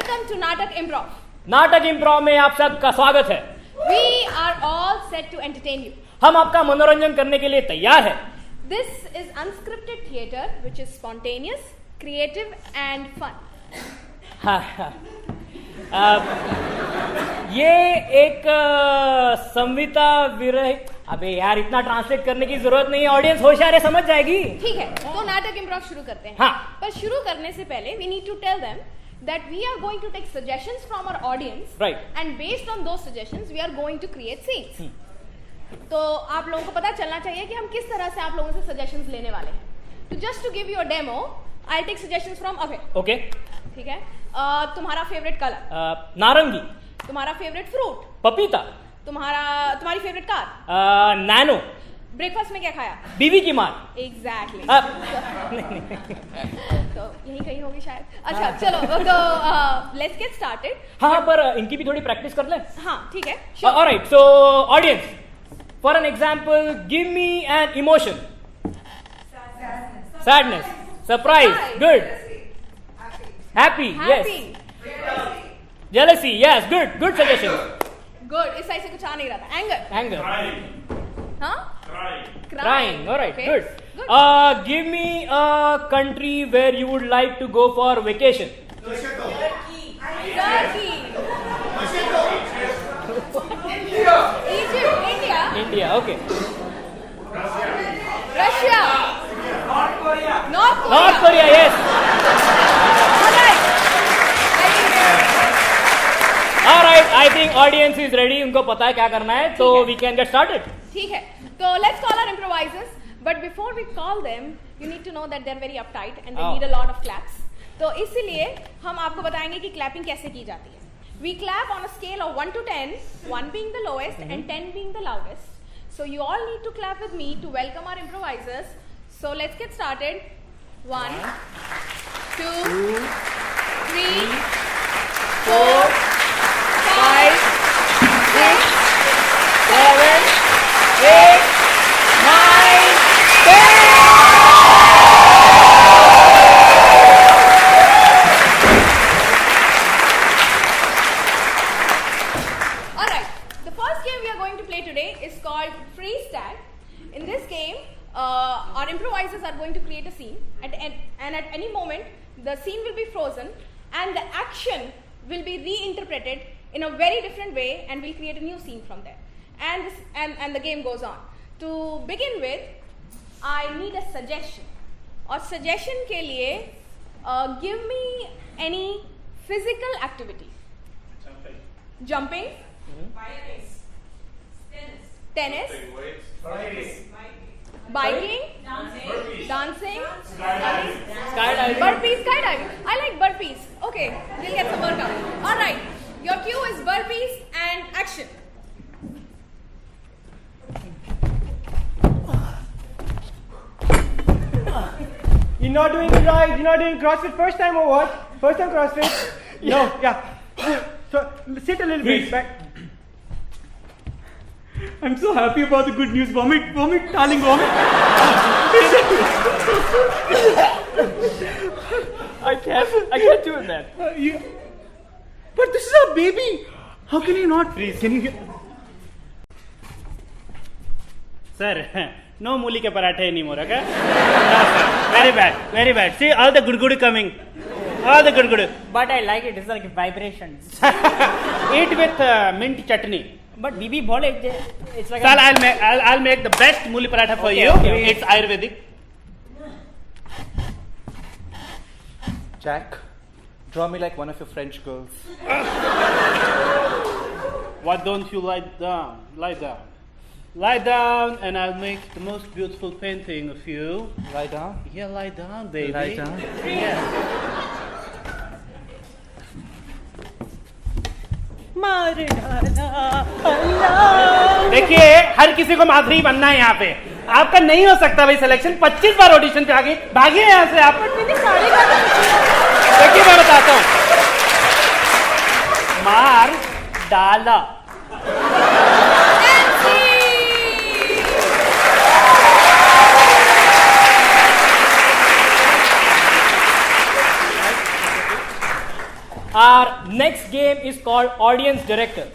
Welcome to Natak Improv. नाटक improv में आप सबका स्वागत है। We are all set to entertain you. हम आपका मनोरंजन करने के लिए तैयार है। This is unscripted theatre which is spontaneous, creative and fun. ये एक संविता विरहित, अबे यार इतना ट्रांसलेट करने की जरूरत नहीं है, ऑडियंस होशियार है, समझ जाएगी। ठीक है, तो नाटक इम्प्रोव शुरू करते हैं। हाँ। पर शुरू करने से पहले we need to tell them that we are going to take suggestions from our audience. Right. And based on those suggestions we are going to create scenes. तो आप लोगों को पता चलना चाहिए कि हम किस तरह से आप लोगों से सजेशंस लेने वाले हैं। तो just to give you a demo, I'll take suggestions from Abhay. Okay. ठीक है। तुम्हारा फेवरेट कलर? नारंगी। तुम्हारा फेवरेट फ्रूट? पपीता। तुम्हारी फेवरेट कार? नैनो। ब्रेकफास्ट में क्या खाया? बीवी की मार। एग्जैक्टली। नहीं। तो यही कहीं होगी शायद। अच्छा चलो, तो लेट्स गेट स्टार्टेड। हाँ, पर इनकी भी थोड़ी प्रैक्टिस कर ले। हाँ ठीक है। Alright, so audience, for an example, give me an emotion. Sadness, surprise, good, happy, yes, jealousy, yes, good suggestion. Good, इस साइड से कुछ आ नहीं रहा था। एंगर, हाँ, Crying. All right, Okay. good. Give me a country where you would like to go for vacation. Turkey, Egypt, India, India. Okay. Russia, North North Korea. Yes. All right. I think audience is ready. उनको पता है क्या करना है, तो we can get started. ठीक है, तो let's call our improvisers. But before we call them, you need to know that they're very uptight and they need a lot of claps. तो इसीलिए हम आपको बताएंगे कि clapping कैसे की जाती है. We clap on a scale of 1 to 10, 1 being the lowest and 10 being the loudest. So you all need to clap with me to welcome our improvisers. So let's get started. 1, 2, 3, 4, 5, 6, 7, 8, 9, 10. Alright, the first game we are going to play today is called Freeze Tag. In this game, our improvisers are going to create a scene and at any moment the scene will be frozen and the action will be reinterpreted in a very different way and we'll create a new scene from there. And the game goes on. To begin with, I need a suggestion. और suggestion के लिए give me any physical activity. Jumping. Tennis. Biking. Dancing. Skydiving. Burpees. Skydiving. I like burpees. Okay, we'll get some workout. All right, your cue is burpees and action. You're not doing it right. You're not doing CrossFit first time or what? First time CrossFit? No, yeah. So sit a little bit back. I'm so happy about the good news. Vomit, darling, vomit. I can't do it, man. But this is a baby. How can you not freeze? Can you hear? Sir, no मूली के पराठे anymore, okay? No, sir. Very bad. See, all the good coming. All the good. But I like it. It's like vibrations. Eat with mint chutney. But Bibi बोले it's like. Sir, I'll make the best मूली paratha for you. Okay. It's Ayurvedic. Jack, draw me like one of your French girls. Why don't you lie down? Lie down and I'll make the most beautiful painting of you. Lie down. Yeah, lie down, baby. Lie down. Yeah. देखिए, हर किसी को माधुरी बनना है यहाँ पे। आपका नहीं हो सकता भाई सिलेक्शन। 25 बार ऑडिशन पे आ गई, भागिए यहाँ से आप। देखिए मैं बताता हूँ, मार डाला। Our next game is called audience director.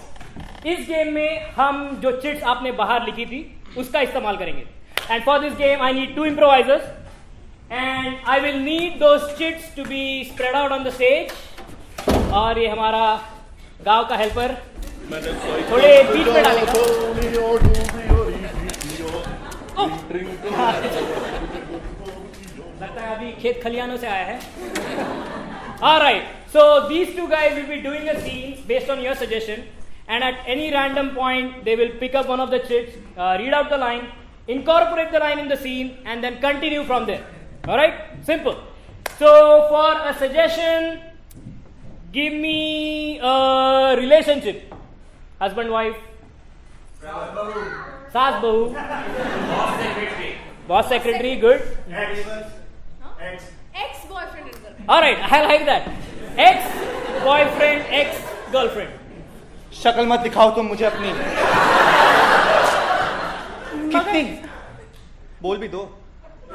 इस गेम में हम जो चिट्स आपने बाहर लिखी थी उसका इस्तेमाल करेंगे। And for this game I need 2 improvisers and I will need those chits to be spread out on the stage. और ये हमारा गांव का हेल्पर थोड़े बीच में डालेगा। लगता है अभी खेत खलियानों से आया है। Alright, so these two guys will be doing a scene based on your suggestion, and at any random point they will pick up one of the chits, read out the line, incorporate the line in the scene, and then continue from there. Alright, simple. So for a suggestion, give me a relationship. Husband, wife. Saas bahu. Boss secretary, good. Ex-boyfriend and girlfriend. Alright, I like that. Ex-boyfriend, ex-girlfriend. शक्ल मत दिखाओ तुम मुझे अपनी। कितनी? बोल भी दो।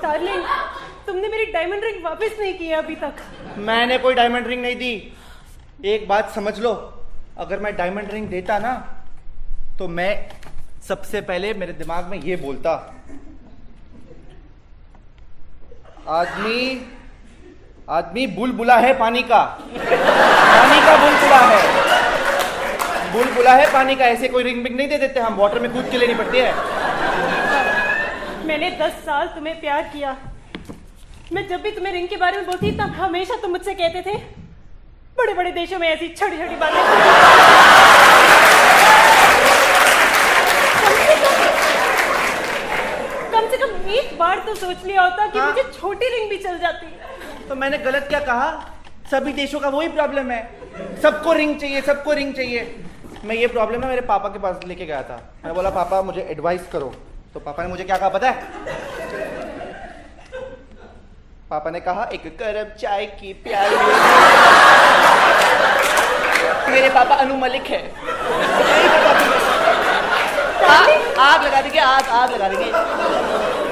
डार्लिंग, तुमने मेरी डायमंड रिंग वापस नहीं की है अभी तक। मैंने कोई डायमंड रिंग नहीं दी। एक बात समझ लो, अगर मैं डायमंड रिंग देता ना तो मैं सबसे पहले मेरे दिमाग में ये बोलता, आदमी बुलबुला है पानी का। पानी का बुलबुला है, बुलबुला है पानी का। ऐसे कोई रिंग बिंग नहीं दे देते हम, वाटर में कूद के लेनी पड़ती है। मैंने 10 साल तुम्हें प्यार किया। मैं जब भी तुम्हें रिंग के बारे में बोलती तब हमेशा तुम मुझसे कहते थे बड़े बड़े देशों में ऐसी छोटी छोटी बातें। कम से कम एक बार तो सोच लिया होता कि मुझे छोटी रिंग भी चल जाती। तो मैंने गलत क्या कहा? सभी देशों का वही प्रॉब्लम है, सबको रिंग चाहिए, सबको रिंग चाहिए। मैं ये प्रॉब्लम ना मेरे पापा के पास लेके गया था। मैं बोला पापा मुझे एडवाइस करो, तो पापा ने मुझे क्या कहा पता है? पापा ने कहा एक गरम चाय की प्याली। मेरे पापा अनु मलिक है। आग लगा देंगे, आग लगा देंगे।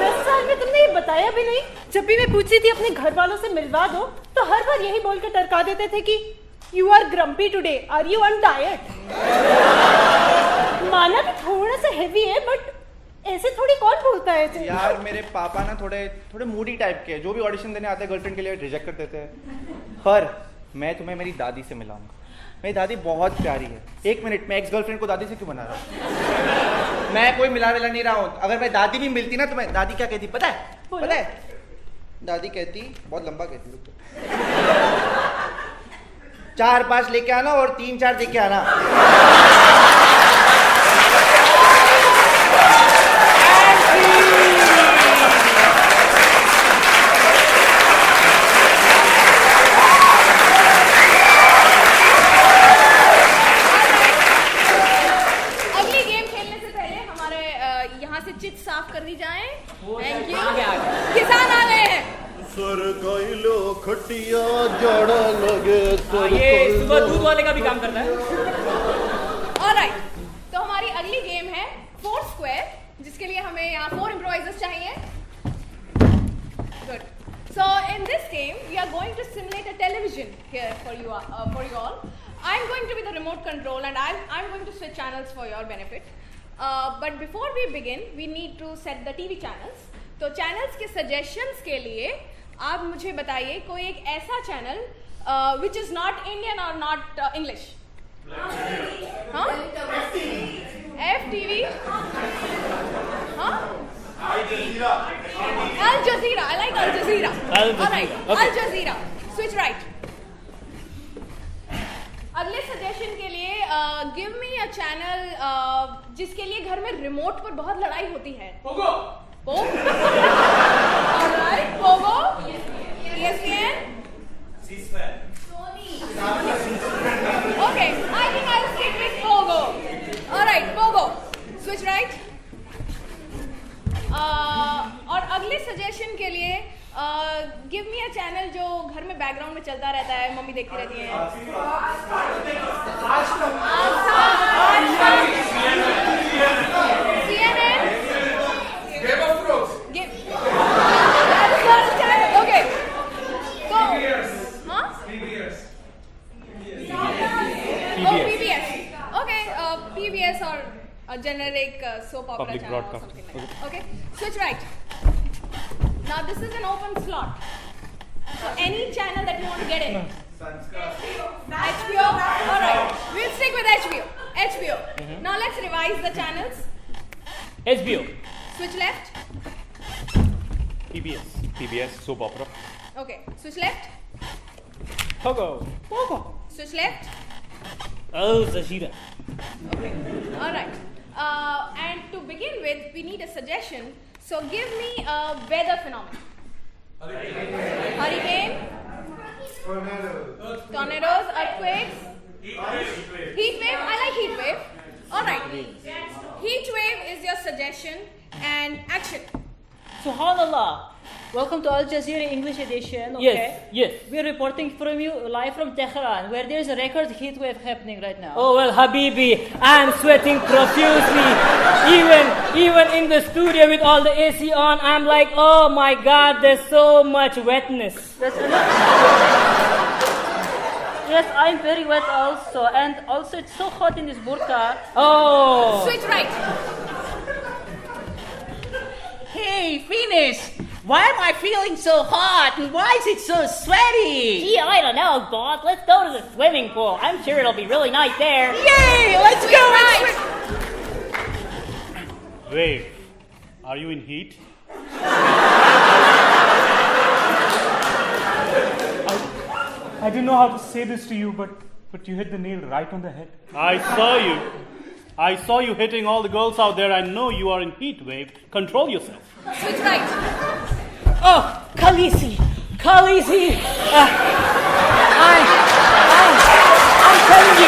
10 साल में तुमने ये बताया भी नहीं। जब भी मैं पूछती थी अपने घर वालों से मिलवा दो तो हर बार यही बोल के टरका देते थे कि you are grumpy today, are you on diet. माना भी थोड़ा सा हेवी है बट ऐसे थोड़ी कौन बोलता है ऐसे? यार मेरे पापा ना थोड़े मूडी टाइप के, जो भी ऑडिशन देने आते हैं गर्लफ्रेंड के लिए रिजेक्ट कर देते हैं। पर मैं तुम्हें मेरी दादी से मिलाऊंगा। मेरी दादी बहुत प्यारी है। 1 मिनट में एक्स गर्लफ्रेंड को दादी से क्यों बना रहा हूँ? मैं कोई मिला नहीं रहा हूँ। अगर मैं दादी भी मिलती ना तो मैं दादी क्या कहती पता है? पता है? दादी कहती, बहुत लंबा कहती, 4-5 लेके आना और 3-4 देके आना। साफ कर दी जाए। Thank you. किसान आ गए हैं। खटिया जड़ लगे। ये सुबह दूध वाले का भी काम करता है। ऑलराइट, तो हमारी अगली गेम है 4 स्क्वायर, जिसके लिए हमें यहाँ 4 इम्प्रोवाइजर्स चाहिए। Good. So in this game, we are going to simulate a television here for you all. I'm going to be the remote control, and I'm going to switch channels for your benefit. But before we begin, we need to set the TV channels. तो channels के suggestions के लिए आप मुझे बताइए कोई एक ऐसा channel which is not Indian or not English. हाँ? FTV. हाँ? Al Jazeera. I like Al Jazeera. All right. Okay. Al Jazeera. Switch right. अगले सजेशन के लिए गिव मी अ चैनल जिसके लिए घर में रिमोट पर बहुत लड़ाई होती है। Pogo. Alright, Pogo. ESPN। C-SPAN। Okay, I think I will stick with Pogo. Alright, Pogo. Switch right. और अगले सजेशन के लिए गिव मी अ चैनल जो घर में बैकग्राउंड में चलता रहता है, मम्मी देखती रहती है। CNN। Game of Thrones। Okay, तो हाँ PBS. Okay, PBS or a generic soap opera Public channel or broadcast. something like that. Okay, switch right. Now this is an open slot. So any channel that you want to get in. HBO. All right, we'll stick with HBO. HBO. Now let's revise the channels. HBO. Switch left. PBS, soap opera. Okay, switch left. Pogo. Switch left. Al Jazeera. Okay. All right. And to begin with, we need a suggestion. So give me a weather phenomenon. Hurricane. Tornadoes. Earthquakes. Heat wave. I like heat wave. All right. Heat wave is your suggestion. And action. Subhanallah. Welcome to Al Jazeera English edition. Okay. Yes. We're reporting from you live from Tehran, where there's a record heat wave happening right now. Oh well, Habibi, I'm sweating profusely. Even in the studio with all the AC on, I'm like, oh my God, there's so much wetness. Yes, I'm very wet also, and also it's so hot in this burqa. Oh. Switch right. Hey, Phoenix! Why am I feeling so hot and why is it so sweaty? Gee, I don't know, boss. Let's go to the swimming pool. I'm sure it'll be really nice there. Yay! Let's go! Right. Wait, are you in heat? I didn't know how to say this to you, but you hit the nail right on the head. I saw you. I saw you hitting all the girls out there. I know you are in heat wave. Control yourself. Switch right. Oh, Khaleesi. I'm telling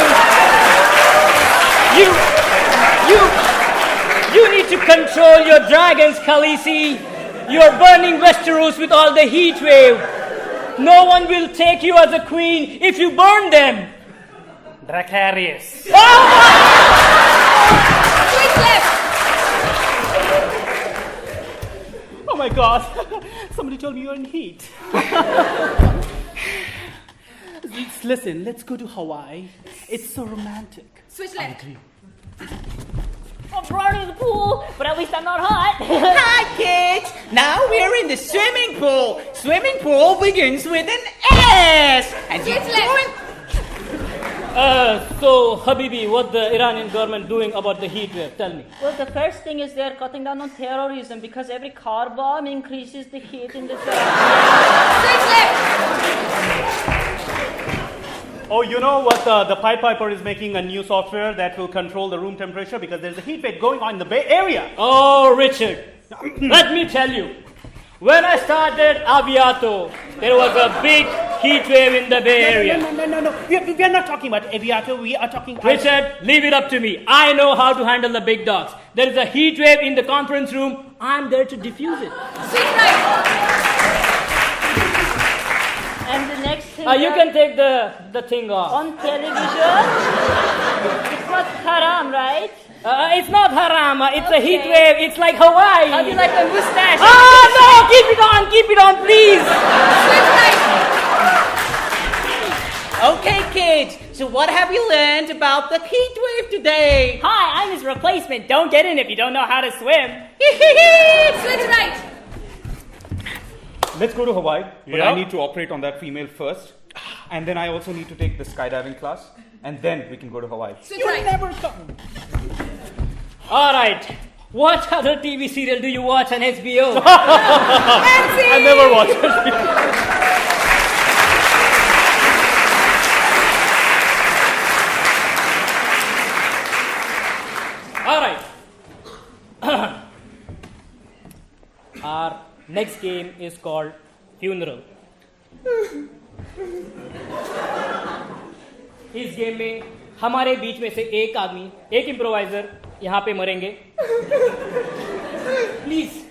you need to control your dragons, Khaleesi. You're burning Westeros with all the heat wave. No one will take you as a queen if you burn them. Dracarius. Switch left. Oh my God. Somebody told me you're in heat. Listen, let's go to Hawaii. It's so romantic. Switch left. I'm running to the pool, but at least I'm not hot. Hi, kids! Now we're in the swimming pool. Swimming pool begins with an S. And Switch you're left. going... So, Habibi, what the Iranian government doing about the heat wave? Tell me. Well, the first thing is they're cutting down on terrorism because every car bomb increases the heat in the Switch left. Oh, you know what? The Pied Piper is making a new software that will control the room temperature because there's a heat wave going on in the Bay Area. Oh, Richard, let me tell you. When I started Aviato, there was a big heat wave in the Bay Area. No. We are not talking about Aviato. We are talking... Richard, leave it up to me. I know how to handle the big dogs. There is a heat wave in the conference room. I'm there to diffuse it. Switch right. And the next thing You can take the thing off. on television, it's not haram, right? It's not haram. It's a heat Okay. wave. It's like Hawaii. How do you like a mustache? No! Keep it on, please. Switch right. Okay, kids. So what have you learned about the heat wave today? Hi, I'm his replacement. Don't get in if you don't know how to swim. Switch right. Let's go to Hawaii, but Yeah. I need to operate on that female first. And then I also need to take the skydiving class. And then we can go to Hawaii. Switch right. All right. What other TV serial do you watch on HBO? I never watched it. All right. Our next game is called Funeral. इस game में हमारे बीच में से एक आदमी, एक इम्प्रोवाइजर यहाँ पे मरेंगे. Please.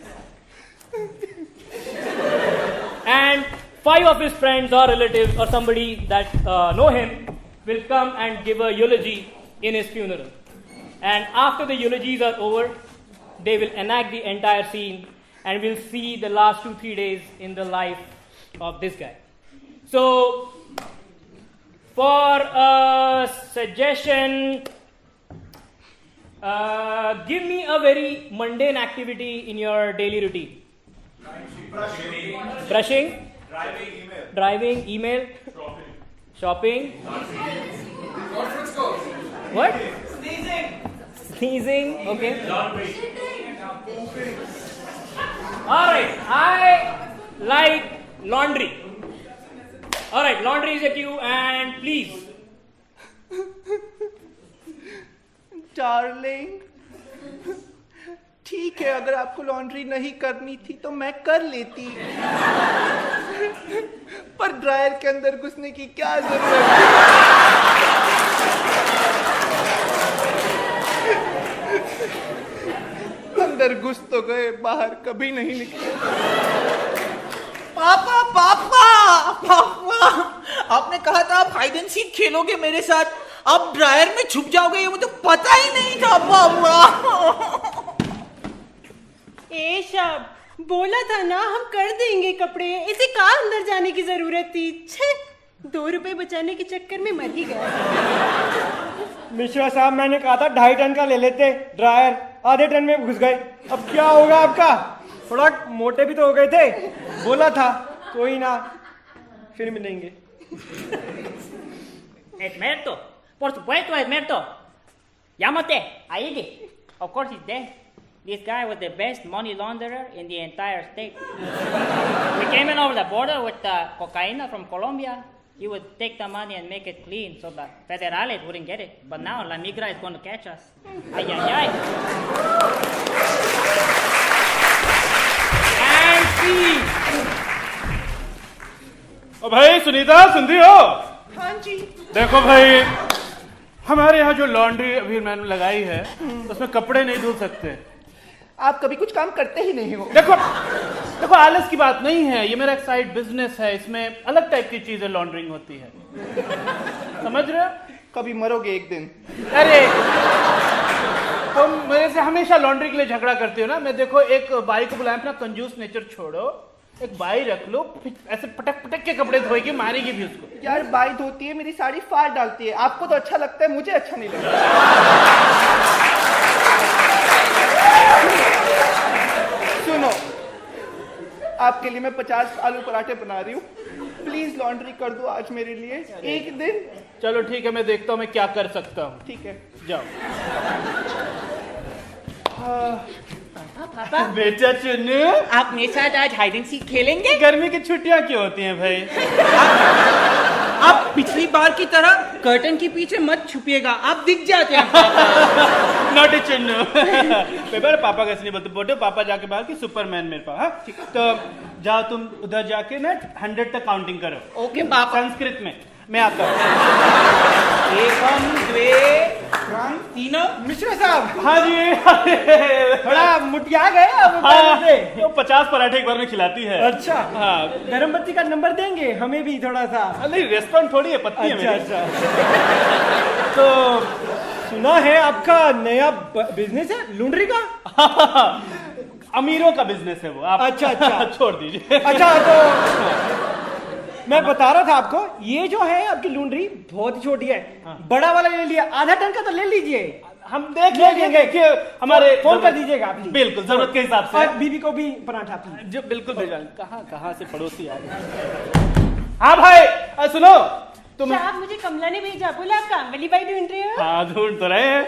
And 5 of his friends or relatives or somebody that know him will come and give a eulogy in his funeral. And after the eulogies are over, they will enact the entire scene and we'll see the last 2-3 days in the life of this guy. So, for a suggestion. Give me a very mundane activity in your daily routine. Brushing. Driving, email. Shopping. What? Sneezing. Okay. All right. I like laundry. All right. Laundry is a cue, and please. Darling, ठीक है, अगर आपको laundry नहीं करनी थी तो मैं कर लेती, पर ड्रायर के अंदर घुसने की क्या जरूरत है? अंदर घुस तो गए, बाहर कभी नहीं निकले। पापा पापा पापा, आपने कहा था आप हाइड एंड सीक खेलोगे मेरे साथ, आप ड्रायर में छुप जाओगे, ये मुझे पता ही नहीं था पापा। ए शाब, बोला था ना हम कर देंगे कपड़े, इसे कहाँ अंदर जाने की जरूरत थी। छे, 2 रुपए बचाने के चक्कर में मर ही गया। मिश्रा साहब, मैंने कहा था 2.5 टन का ले लेते ड्रायर, आधे टन में घुस गए। अब क्या होगा आपका? थोड़ा मोटे भी तो हो गए थे, बोला था। कोई ना, फिर मिलेंगे। Edmerto, por supuesto, Edmerto. Llámate, Aidi. Of course he's there. This guy was the best money launderer in the entire state. We came in over the border with cocaine from Colombia. He would take the money and make it clean so the federales wouldn't get it. But now La Migra is going to catch us. Ay, ay, ay. And see. ओ भाई सुनीता, सुन रही हो? हाँ जी। देखो भाई, हमारे यहाँ जो laundry अभी मैंने लगाई है उसमें कपड़े नहीं धुल सकते। आप कभी कुछ काम करते ही नहीं हो। देखो देखो, आलस की बात नहीं है, ये मेरा एक साइड बिजनेस है, इसमें अलग टाइप की चीजें लॉन्ड्रिंग होती है, समझ रहे हो? कभी मरोगे एक दिन। अरे तुम मेरे से हमेशा लॉन्ड्री के लिए झगड़ा करती हो ना। मैं देखो एक बाई को बुलाया, अपना कंजूस नेचर छोड़ो, एक बाई रख लो, ऐसे पटक पटक के कपड़े धोएगी, मारेगी भी उसको। यार बाई धोती है, मेरी साड़ी फाड़ डालती है, आपको तो अच्छा लगता है, मुझे अच्छा नहीं लगता। सुनो, आपके लिए मैं 50 आलू पराठे बना रही हूँ, प्लीज लॉन्ड्री कर दो आज मेरे लिए एक दिन। चलो ठीक है, मैं देखता हूँ मैं क्या कर सकता हूँ। ठीक है, जाओ। बेटा चुन्नू, आप मेरे साथ आज हाइड एंड सीक खेलेंगे? गर्मी की छुट्टियां क्यों होती हैं भाई? आप पिछली बार की तरह कर्टन के पीछे मत छुपिएगा, आप दिख जाते हैं। नॉटी चुन्नू। पेपर पापा कैसे नहीं बोलते, बोलते पापा जाके बाहर की सुपरमैन मेरे पास। हाँ, तो जाओ तुम उधर जाके ना 100 तक काउंटिंग करो। ओके पापा। संस्कृत में मैं आता हूँ। 1 2 3। मिश्रा साहब, हाँ जी। थोड़ा मुटिया गए अब हाँ, पहले से। तो 50 पराठे एक बार में खिलाती है। अच्छा, हाँ। गरम बत्ती का नंबर देंगे हमें भी थोड़ा सा? नहीं, रेस्टोरेंट थोड़ी है, पत्ती है अच्छा मेरी। अच्छा। तो सुना है आपका नया बिजनेस है लॉन्ड्री का? अमीरों का बिजनेस है वो। आप अच्छा अच्छा छोड़ दीजिए। अच्छा, तो मैं बता रहा था आपको, ये जो है आपकी लॉन्ड्री बहुत ही छोटी है। हाँ। बड़ा वाला ले लिया, आधा टन का तो ले लीजिए। हम देख लेंगे कि हमारे फोन कर दीजिएगा आप। बिल्कुल, जरूरत के हिसाब से। और बीबी को भी पराठा प्लीज। जो बिल्कुल भेजा। कहाँ से पड़ोसी आ गए। हाँ भाई, सुनो तुम। साहब, मुझे कमला ने भेजा, बोला आप काम वाली बाई ढूंढ रहे हो। हाँ, ढूंढ तो रहे हैं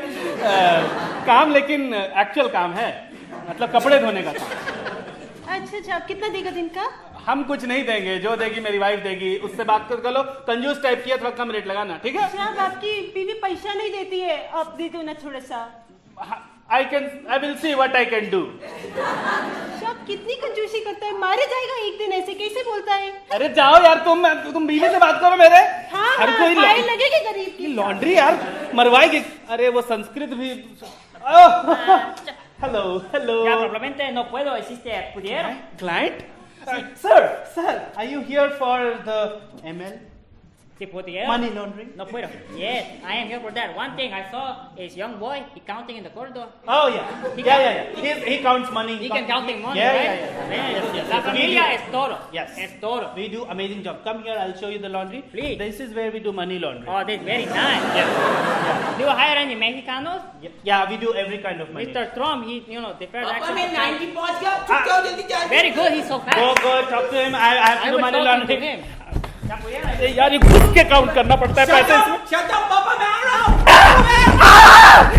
काम, लेकिन एक्चुअल काम है, मतलब कपड़े धोने का काम। अच्छा अच्छा, कितना देगा दिन का? हम कुछ नहीं देंगे, जो देगी मेरी वाइफ देगी, उससे बात कर लो। कंजूस टाइप की है, थोड़ा कम रेट लगाना, ठीक है? साहब, आपकी बीवी पैसा नहीं देती है, आप दे दो ना थोड़ा सा। I will see what I can do. साहब, कितनी कंजूसी करता है, मारे जाएगा एक दिन, ऐसे कैसे बोलता है? अरे जाओ यार, तुम बीवी से बात करो मेरे। हाँ, हर कोई फाइन लगेगी गरीब की। लॉन्ड्री यार मरवाएगी। अरे वो संस्कृत भी। Hello hello. Ya, probablemente no puedo, existe pudiera. Client? Sir, are you here for the ML? Sí, putiera. Money laundering. No puedo. Yes, I am here for that. One thing I saw is young boy, he counting in the corridor. Oh yeah. He counts money. He can counting money, Yeah, right? yeah. Yes. La familia es todo. Yes. Es todo. We do amazing job. Come here, I'll show you the laundry. Please. This is where we do money laundering. Oh, this is very nice. Do you hire any Mexicanos? Yeah, we do every kind of money. Mr. Trump, he, different पापा मैं accent. 90 पहुंच गया चुप जाओ जल्दी जा Very good, he's so fast. Go talk to him. I have I to do was money talking to laundering. him. अरे यार ये घुस के काउंट करना पड़ता है पैसे इसमें. शट अप पापा मैं आ रहा हूं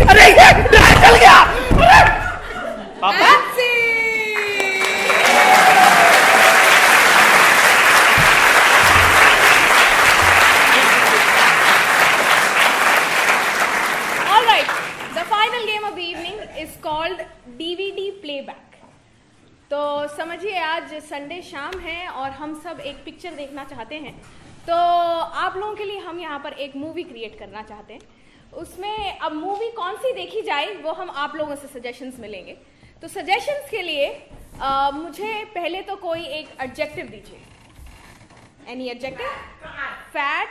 अरे ये चल गया. पापा All right, the final game of the evening is called DVD playback. तो समझिए आज संडे शाम है और हम सब एक पिक्चर देखना चाहते हैं, तो आप लोगों के लिए हम यहाँ पर एक मूवी क्रिएट करना चाहते हैं. उसमें अब मूवी कौन सी देखी जाए वो हम आप लोगों से सजेशंस मिलेंगे. तो सजेशंस के लिए मुझे पहले तो कोई एक एडजेक्टिव दीजिए. Any adjective? फैट,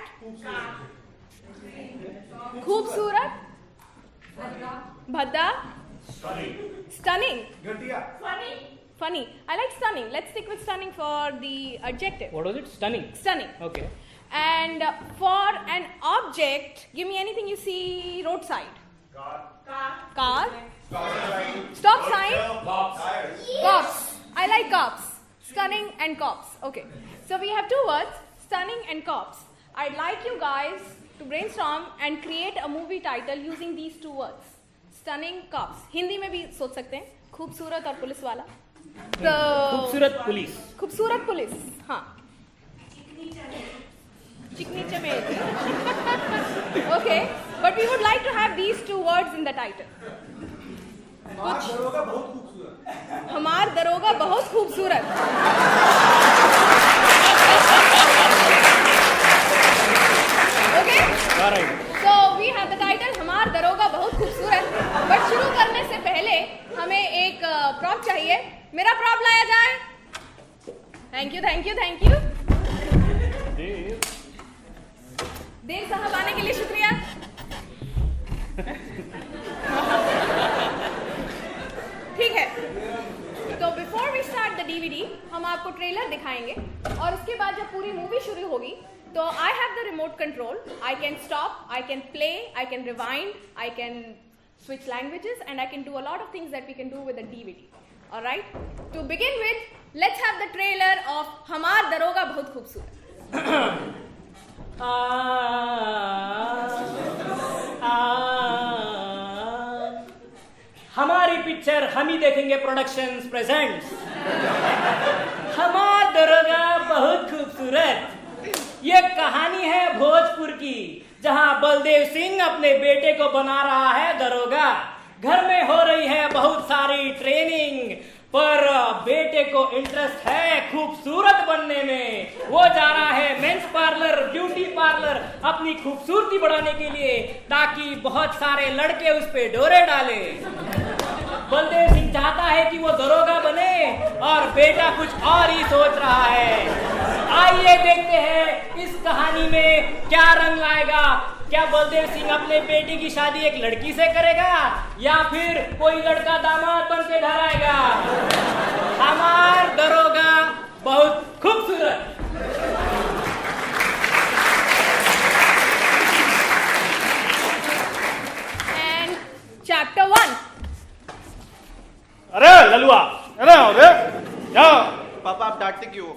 खूबसूरत, भद्दा, stunning, funny. I like stunning. Let's stick with stunning for the adjective. What was it? Stunning. Stunning. Okay. And for an object, give me anything you see roadside. Car. Stop sign. Cops. I like cops. Stunning and cops. Okay. So we have two words, stunning and cops. I'd like you guys to brainstorm and create a movie title using these two words. Stunning cops. Hindi में भी सोच सकते हैं. खूबसूरत और police वाला. तो खूबसूरत पुलिस. खूबसूरत पुलिस. हाँ. चिकनी चमेली. Okay, but we would like to have these two words in the title. कुछ हमार दरोगा बहुत खूबसूरत. Okay? All right. So we have the title हमार दरोगा बहुत खूबसूरत. बट शुरू करने से पहले हमें एक प्रॉप चाहिए. मेरा प्रॉप लाया जाए. Thank you. देव साहब आने के लिए शुक्रिया. ठीक है, तो before we start the DVD हम आपको ट्रेलर दिखाएंगे और उसके बाद जब पूरी मूवी शुरू होगी तो I have the remote control. I can stop, I can play, I can rewind, I can switch languages, and I can do a lot of things that we can do with a DVD. All right, to begin with, let's have the trailer of हमार दरोगा बहुत खूबसूरत. हमारी picture हम ही देखेंगे productions presents हमार दरोगा बहुत खूबसूरत. ये कहानी है भोजपुर की, जहां बलदेव सिंह अपने बेटे को बना रहा है दरोगा. घर में हो रही है बहुत सारी ट्रेनिंग, पर बेटे को इंटरेस्ट है खूबसूरत बनने में. वो जा रहा है मेंस पार्लर, ब्यूटी पार्लर अपनी खूबसूरती बढ़ाने के लिए, ताकि बहुत सारे लड़के उस पे डोरे डाले. बलदेव सिंह चाहता है कि वो दरोगा बने और बेटा कुछ और ही सोच रहा है. आइए देखते हैं इस कहानी में क्या रंग लाएगा. क्या बलदेव सिंह अपने बेटे की शादी एक लड़की से करेगा या फिर कोई लड़का दामाद बन के घर आएगा. हमार दरोगा बहुत खूबसूरत. And chapter 1. अरे ललुआ, अरे पापा आप डांटते क्यों हो?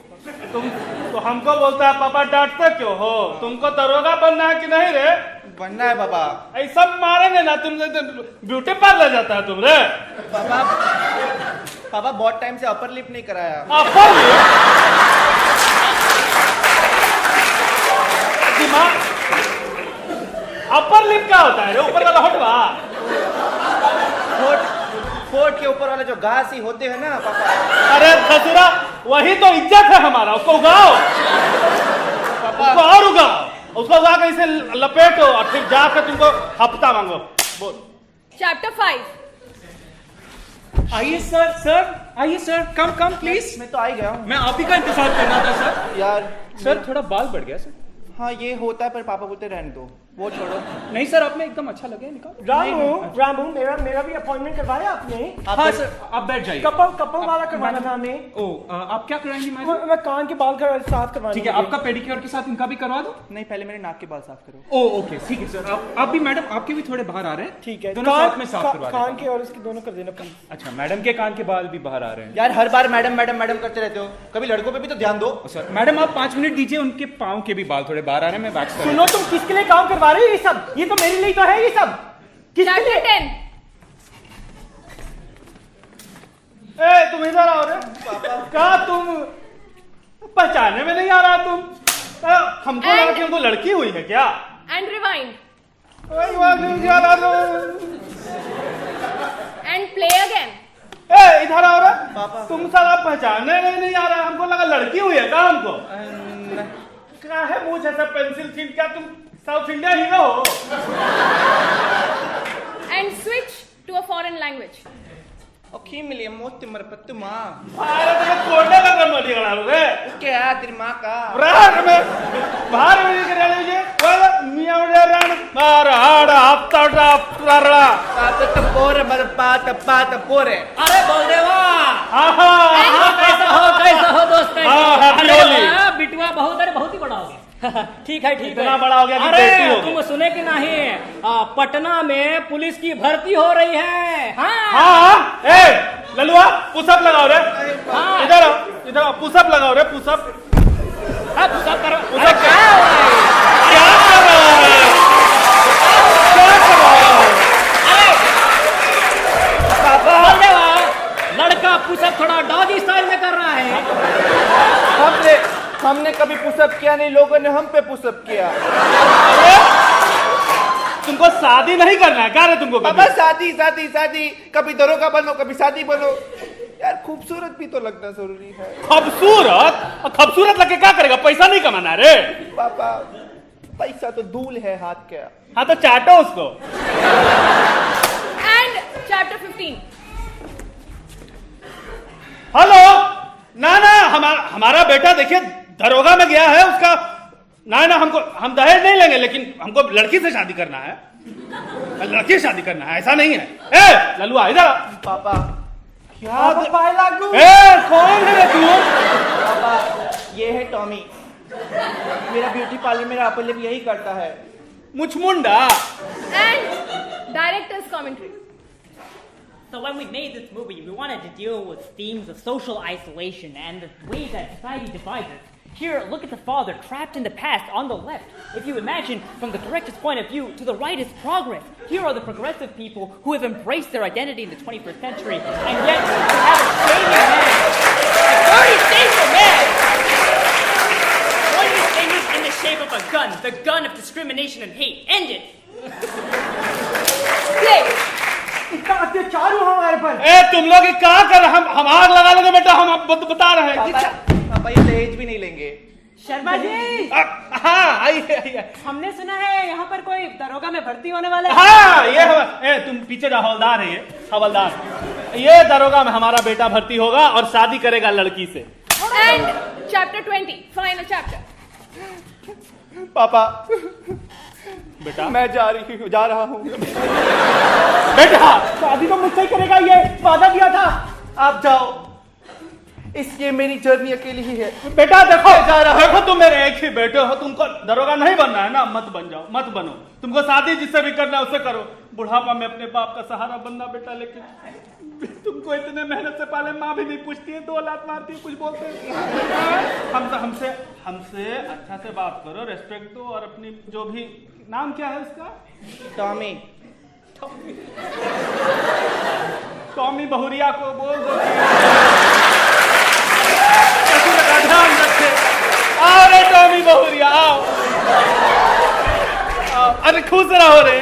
तुम तो हमको बोलता है पापा डांटते क्यों हो? तुमको दरोगा बनना है कि नहीं रे? बनना है पापा. ऐसा मारेंगे ना तुम. ब्यूटी पार्लर जाता है तुम रे? पापा बहुत टाइम से अपर लिप नहीं कराया. Upper lip? दिमाग. अपर लिप क्या होता है रे? ऊपर वाला होठवा? फोर्ट के ऊपर वाले जो घास ही होते हैं ना पापा. अरे ससुरा, वही तो इज्जत है हमारा. उसको उगाओ पापा, उसको और उगाओ. उसको उगा के इसे लपेटो और फिर जाकर तुमको हफ्ता मांगो. बोल. Chapter 5. आइए सर, आइए सर, कम प्लीज. मैं तो आ ही गया हूँ. मैं आप ही का इंतजार करना था सर. यार सर थोड़ा बाल बढ़ गया सर. हाँ ये होता है, पर पापा बोलते रहने दो, वो छोड़ो। नहीं सर, आपने एकदम अच्छा लगे निकाल। रामू मेरा भी अपॉइंटमेंट करवाया आपने? हाँ सर, आप बैठ जाइए। कपल वाला करवाना था हमें। आप क्या कराएंगी मैडम? मैं कान के बाल साफ करवाने। ठीक है, आपका पेडिक्योर के साथ इनका भी करवा दो। नहीं, पहले मेरे नाक के बाल साफ करो। ओके ठीक है सर। आप भी मैडम, आपके भी थोड़े बाहर आ रहे हैं। ठीक है, दोनों साथ में साफ करवा कान के और इसके दोनों कर देना प्लीज। अच्छा, मैडम के कान के बाल भी बाहर आ रहे हैं। यार हर बार मैडम मैडम मैडम करते रहते हो, कभी लड़कों पे भी तो ध्यान दो। सर मैडम, आप 5 मिनट दीजिए, उनके पाँव के भी बाल थोड़े बाहर आ रहे हैं, मैं वैक्स सुनो, तुम किसके लिए काम करवा रहे हो ये सब? ये तो मेरे लिए तो है ये सब। किसके लिए? चैप्टर 10। ए, तुम इधर आओ रे। क्या तुम पहचानने में नहीं आ रहा तुम? हमको लगा कि हमको लड़की हुई है क्या? And rewind and play again. ए, इधर आओ रे। तुम साला पहचानने में नहीं आ रहा, हमको लगा लड़की हुई है क्या हमको? क्या है मुझ ऐसा पेंसिल थीम? क्या तुम साउथ इंडिया हीरो हो? And switch to a foreign language. Okay मिलिए मोत मरपत्तु माँ। अरे तो कोडे लगा मरी गला रे। क्या तेरी माँ का? बाहर में कर लीजिए। वाला मियां उड़ान मार हाड़ हफ्ता प्ररा। पात पोरे मर पात पोरे। अरे बलदेवा, आहा कैसा हो दोस्त? हैप्पी होली। बिटुआ बहुत ही बड़ा हो गया। ठीक है इतना बड़ा हो गया कि अरे बेटी हो गई। तुम सुने कि नहीं, पटना में पुलिस की भर्ती हो रही है। हाँ, ए ललुआ पुशअप लगाओ रे। इधर आओ पुशअप लगाओ रे, पुशअप। पुशअप करो। पुशअप क्या कर रहा है? बलदेवा, लड़का पुशअप थोड़ा डॉगी स्टाइल में कर रहा है। हमने कभी पुशअप किया नहीं, लोगों ने हम पे पुशअप किया। तुमको शादी नहीं करना है क्या रे तुमको? पापा शादी शादी शादी, कभी दरोगा बनो कभी शादी बनो। यार खूबसूरत भी तो लगना जरूरी है। खूबसूरत लगे क्या करेगा? पैसा नहीं कमाना रे पापा, पैसा तो धूल है हाथ का। हाँ तो चाटो उसको। And chapter 15। हेलो, ना हमारा बेटा देखिए दरोगा में गया है, उसका ना हम दहेज नहीं लेंगे, लेकिन हमको लड़की से शादी करना है। लड़की से शादी करना है, ऐसा नहीं है। ए ललुआ इधर। पापा क्या कौन है तू? पापा ये है टॉमी, मेरा ब्यूटी पार्लर मेरा अपने भी यही करता है। मुचमुंडा। And director's commentary. So when we made this movie, we wanted to deal with themes of social isolation and the way that society divides us. Here, look at the father trapped in the past on the left. If you imagine from the director's point of view, to the right is progress. Here are the progressive people who have embraced their identity in the 21st century, and yet we have a shaming man, a dirty, shameful man, pointing his fingers in the shape of a gun, the gun of discrimination and hate. End it! Play. इतना अत्याचार हुआ हमारे पर। ए तुम लोग क्या कर रहे? हम आग लगा लेंगे बेटा, हम बता रहे हैं। पापा ये दहेज भी नहीं लेंगे। शर्मा जी, हाँ आइए। हमने सुना है यहाँ पर कोई दरोगा में भर्ती होने वाला है। हाँ ये तुम पीछे जा, हवलदार है ये, हवलदार। ये दरोगा में हमारा बेटा भर्ती होगा और शादी करेगा लड़की से। And chapter 20, final chapter. पापा बेटा मैं जा रहा हूँ। बेटा शादी तो मुझसे ही करेगा, ये वादा किया था। आप जाओ, इसलिए मेरी जर्नी अकेली ही है। बेटा देखो देखो, तुम मेरे एक ही बेटे हो, तुमको दरोगा नहीं बनना है ना, मत बन जाओ, मत बनो। तुमको शादी जिससे भी करना है उससे करो। बुढ़ापा में अपने बाप का सहारा बनना बेटा, लेकिन तुमको इतने मेहनत से पाले, माँ भी नहीं पूछती है, 2 लात मारती है, कुछ बोलते हैं। हमसे अच्छा से बात करो, रेस्पेक्ट दो, और अपनी जो भी नाम क्या है उसका? टॉमी। टॉमी बहुरिया को बोल दो ध्यान रखे। आओ रे टॉमी बहुरिया, आओ। अरे खुश रहो रे।